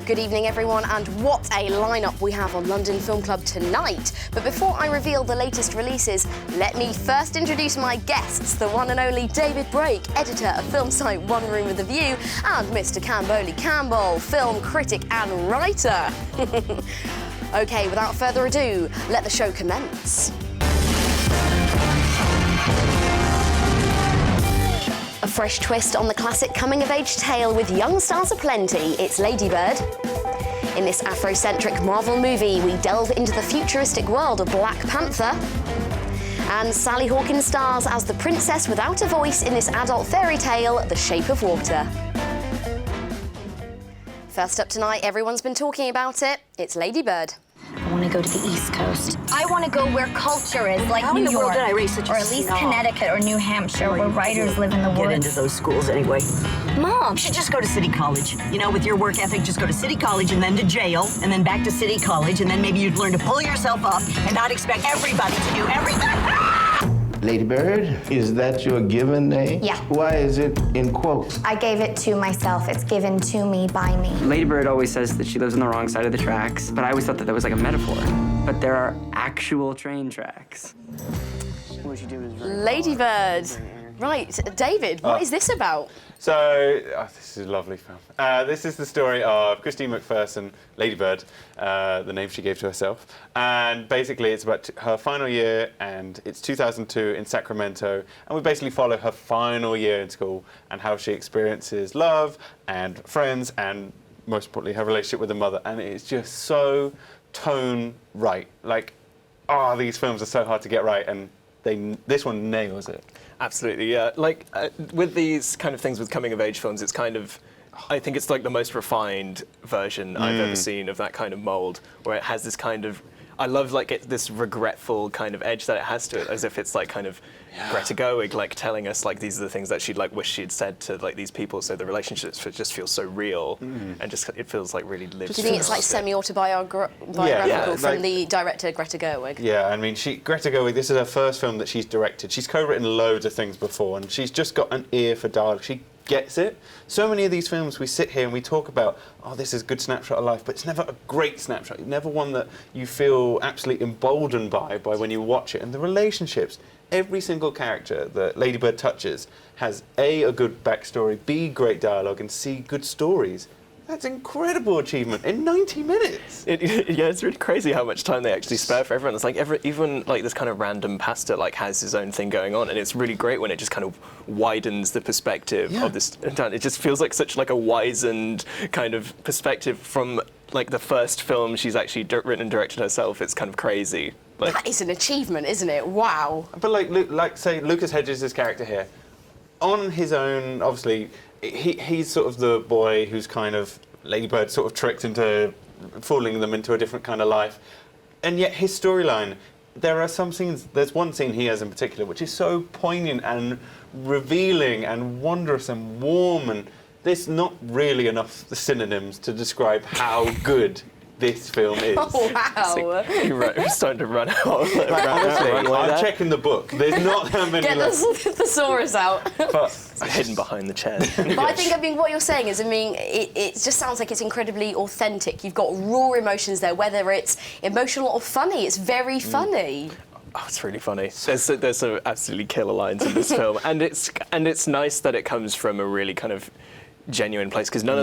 Good evening, everyone, and what a lineup we have on London Film Club tonight. But before I reveal the latest releases, let me first introduce my guests, the one and only David Brake, editor of film site One Room with a View, and Mr. Camboli Campbell, film critic and writer. OK, without further ado, let the show commence. A fresh twist on the classic coming-of-age tale with young stars aplenty. It's Lady Bird. In this Afrocentric Marvel movie, we delve into the futuristic world of Black Panther. And Sally Hawkins stars as the princess without a voice in this adult fairy tale, The Shape of Water. First up tonight, everyone's been talking about it. It's Lady Bird. I want to go to the East Coast. I want to go where culture is, like How New in the York, world did I raise such a or at least snob? Connecticut or New Hampshire, where writers live in the Get woods. into those schools anyway. Mom, You should just go to City College. You know, with your work ethic, just go to City College and then to jail, and then back to City College, and then maybe you'd learn to pull yourself up and not expect everybody to do everything. Lady Bird, is that your given name? Yeah. Why is it in quotes? I gave it to myself. It's given to me by me. Lady Bird always says that she lives on the wrong side of the tracks, but I always thought that that was like a metaphor. But there are actual train tracks. What you do is Lady Bird. Right, David, what is this about? So, this is a lovely film. This is the story of Christine McPherson, Lady Bird, the name she gave to herself. And basically, it's about her final year, and it's 2002 in Sacramento. And we basically follow her final year in school and how she experiences love and friends and, most importantly, her relationship with her mother. And it's just so tone right. Like, these films are so hard to get right, and this one nails it. Absolutely, yeah. Like, with these kind of things with coming-of-age films, it's kind of, I think it's like the most refined version I've ever seen of that kind of mold, where it has this kind of, I love like this regretful kind of edge that it has to it, as if it's like kind of Greta Gerwig like telling us like these are the things that she'd like wish she'd said to like these people, so the relationships just feel so real and just it feels like really lived. Do you think it's like semi-autobiographical from the director Greta Gerwig? Yeah, I mean, Greta Gerwig, this is her first film that she's directed. She's co-written loads of things before, and she's just got an ear for dialogue. She gets it. So many of these films we sit here and we talk about, this is a good snapshot of life, but it's never a great snapshot. It's never one that you feel absolutely emboldened by when you watch it. And the relationships, every single character that Lady Bird touches has A, a good backstory, B, great dialogue, and C, good stories. That's incredible achievement in 90 minutes. Yeah, it's really crazy how much time they actually spare for everyone. It's like even like this kind of random pastor like has his own thing going on, and it's really great when it just kind of widens the perspective of this. It just feels like such like a wizened kind of perspective from like the first film she's actually written and directed herself. It's kind of crazy. Like, That is an achievement, isn't it? Wow. But like say Lucas Hedges' character here, on his own, obviously, he's sort of the boy who's kind of Lady Bird sort of tricked into fooling them into a different kind of life. And yet his storyline, there are some scenes, there's one scene he has in particular, which is so poignant and revealing and wondrous and warm, and there's not really enough synonyms to describe how good this film is. Oh, wow. you're starting to run out. Honestly, I'm checking the book. There's not that many Get the thesaurus out. But hidden behind the chair. But I think, what you're saying is, it just sounds like it's incredibly authentic. You've got raw emotions there, whether it's emotional or funny. It's very funny. Oh, it's really funny. There's some absolutely killer lines in this film, and it's nice that it comes from a really kind of genuine place, because none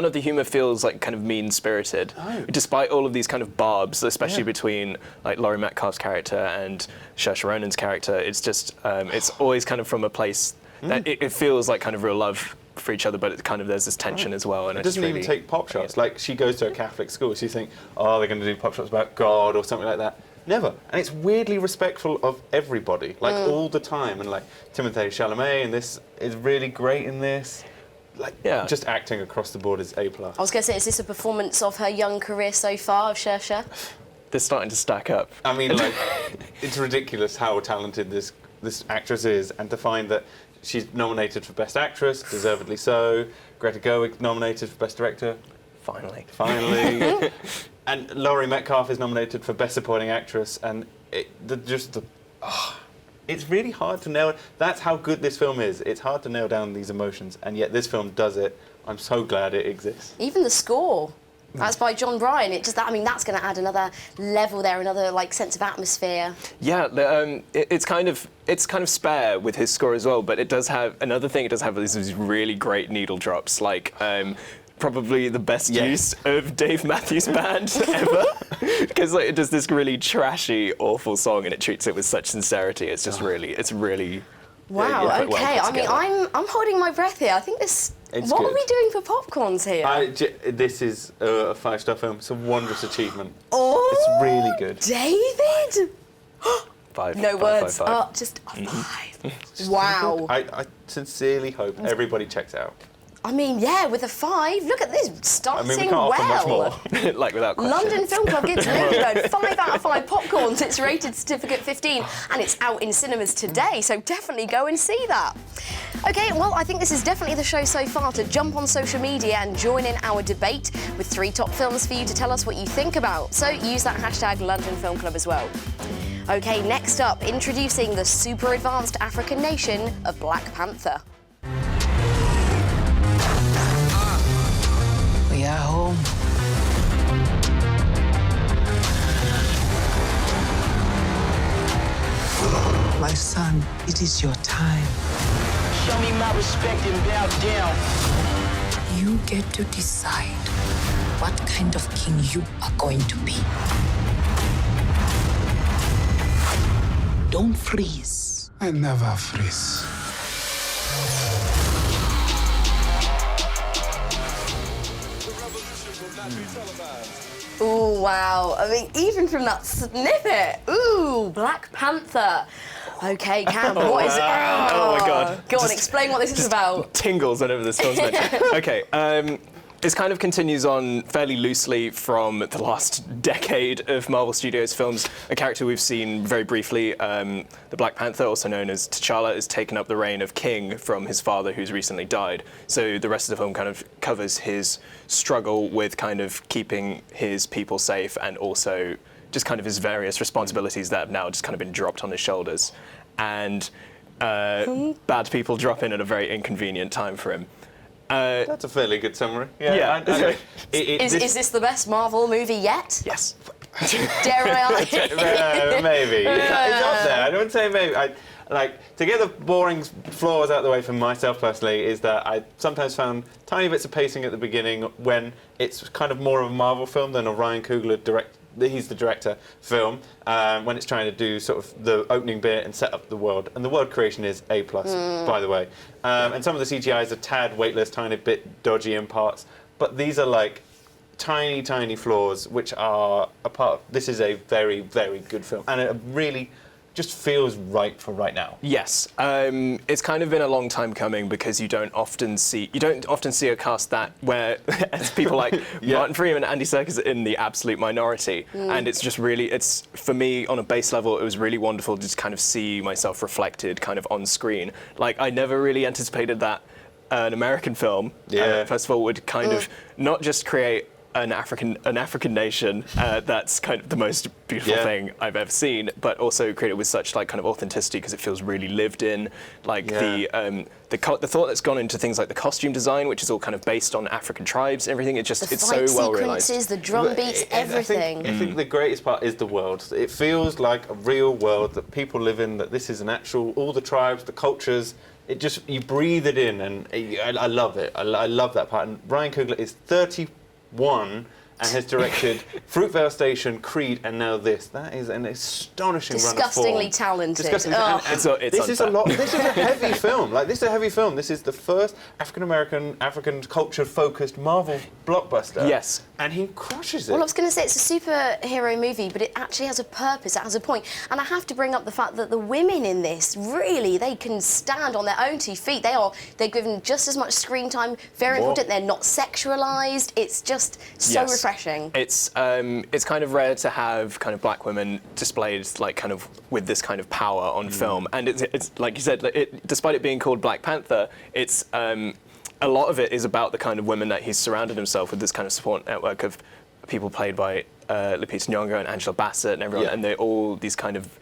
of the humor feels like kind of mean-spirited, despite all of these kind of barbs, especially between like Laurie Metcalf's character and Saoirse Ronan's character. It's just it's always kind of from a place that it feels like kind of real love for each other, but it kind of there's this tension as well. And it doesn't even take pop shots. Like, she goes to a Catholic school, so you think, they're going to do pop shots about God or something like that. Never. And it's weirdly respectful of everybody, like all the time. And like Timothée Chalamet, and this is really great in this. Just acting across the board is A+. I was going to say, is this a performance of her young career so far, of Saoirse? They're starting to stack up. I mean, like, it's ridiculous how talented this actress is, and to find that she's nominated for Best Actress, deservedly so. Greta Gerwig nominated for Best Director. Finally. And Laurie Metcalf is nominated for Best Supporting Actress, and it's really hard to nail. That's how good this film is. It's hard to nail down these emotions, and yet this film does it. I'm so glad it exists. Even the score. That's by John Bryan. It just that I mean that's going to add another level there, another like sense of atmosphere. Yeah, it's kind of spare with his score as well, but it does have another thing. It does have these really great needle drops, like. Probably the best use of Dave Matthews Band ever, because like, it does this really trashy, awful song, and it treats it with such sincerity. It's just really, Wow. well Okay. put I mean, together. I'm holding my breath here. I think this. It's what good. are we doing for popcorns here? This is a 5-star film. It's a wondrous achievement. Oh, It's really good. David. Five, No five, words. five, five. Just a 5. Wow. I sincerely hope everybody checks it out. I mean, yeah, with a 5. Look at this, starting we can't offer much well. more. Like without question. London Film Club gives Ladybird 5 out of 5 popcorns. It's rated certificate 15 and it's out in cinemas today, so definitely go and see that. Okay, well, I think this is definitely the show so far to jump on social media and join in our debate with 3 top films for you to tell us what you think about. So use that hashtag London Film Club as well. Okay, next up, introducing the super advanced African nation of Black Panther. We are home. My son, it is your time. Show me my respect and bow down. You get to decide what kind of king you are going to be. Don't freeze. I never freeze. Ooh, wow. I mean, even from that snippet. Ooh, Black Panther. Okay, Cam, what is it? Oh my God. Go on, Just- explain what this is about. Tingles whenever this film's mentioned. Okay, this kind of continues on fairly loosely from the last decade of Marvel Studios films. A character we've seen very briefly, the Black Panther, also known as T'Challa, has taken up the reign of king from his father, who's recently died. So the rest of the film kind of covers his struggle with kind of keeping his people safe and also just kind of his various responsibilities that have now just kind of been dropped on his shoulders. And bad people drop in at a very inconvenient time for him. That's a fairly good summary. Yeah. Is this the best Marvel movie yet? Yes. Dare I? Maybe. It's up there. I don't say maybe. To get the boring flaws out of the way for myself personally is that I sometimes found tiny bits of pacing at the beginning when it's kind of more of a Marvel film than a Ryan Coogler he's the director film, when it's trying to do sort of the opening bit and set up the world. And the world creation is A+, by the way. And some of the CGI is a tad weightless, tiny bit dodgy in parts. But these are like tiny, tiny flaws which are a part. This is a very, very good film. And it really just feels right for right now. Yes, it's kind of been a long time coming because you don't often see a cast that where it's people like Martin Freeman and Andy Serkis are in the absolute minority, and it's just really, it's for me on a base level, it was really wonderful to just kind of see myself reflected kind of on screen. Like I never really anticipated that an American film, first of all, would kind of not just create an African nation that's kind of the most beautiful thing I've ever seen, but also created with such like kind of authenticity because it feels really lived in. Like the thought that's gone into things like the costume design, which is all kind of based on African tribes and everything. It's just it's so well realized. The fight sequences, the drum beats, everything. I think the greatest part is the world. It feels like a real world that people live in. That this is an actual all the tribes, the cultures. It just you breathe it in, and I love it. I love that part. And Ryan Coogler is 31 and has directed Fruitvale Station, Creed, and now this. That is an astonishing run of form. Disgustingly talented. This is a lot. This is a heavy film. Like this is a heavy film. This is the first African culture-focused Marvel blockbuster. Yes. And he crushes it. Well, I was going to say it's a superhero movie, but it actually has a purpose. It has a point. And I have to bring up the fact that the women in this really they can stand on their own 2 feet. They're given just as much screen time. Very important. They're not sexualized. It's just so refreshing. It's kind of rare to have kind of black women displayed like kind of with this kind of power on film, and it's like you said, despite it being called Black Panther, it's a lot of it is about the kind of women that he's surrounded himself with, this kind of support network of people played by Lupita Nyong'o and Angela Bassett and everyone, and they're all these kind of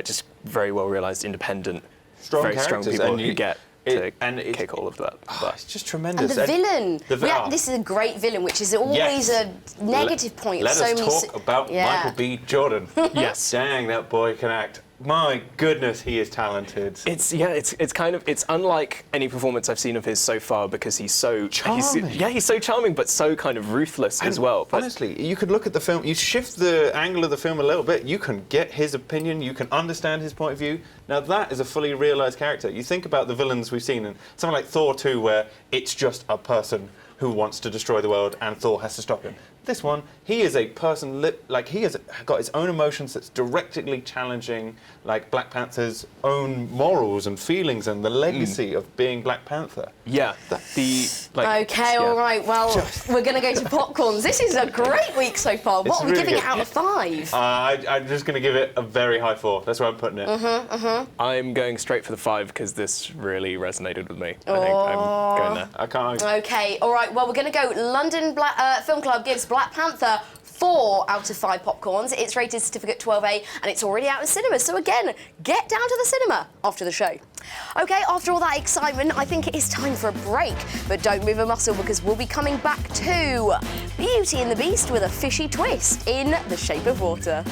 just very well realized, independent, very strong people who get kick all of that. But It's just tremendous. And the villain. The This is a great villain, which is always a negative point. Let so us many talk about Michael B. Jordan. yes. Dang, that boy can act. My goodness, he is talented. It's unlike any performance I've seen of his so far because he's so charming. He's so charming, but so kind of ruthless as well. But honestly, you could look at the film, you shift the angle of the film a little bit, you can get his opinion, you can understand his point of view. Now that is a fully realised character. You think about the villains we've seen in something like Thor 2, where it's just a person who wants to destroy the world and Thor has to stop him. This one, he is a person, he has got his own emotions that's directly challenging, like, Black Panther's own morals and feelings and the legacy of being Black Panther. Yeah, Okay, all right, well, we're going to go to popcorns. This is a great week so far. What are we giving it out of 5? I'm just going to give it a very high 4. That's where I'm putting it. I'm going straight for the 5 because this really resonated with me. I think I'm going there. I can't. Okay, all right, well, we're going to go London Film Club gives Black Panther 4 out of 5 popcorns. It's rated certificate 12A and it's already out in cinemas. So again, get down to the cinema after the show. Okay, after all that excitement, I think it is time for a break. But don't move a muscle because we'll be coming back to Beauty and the Beast with a fishy twist in The Shape of Water.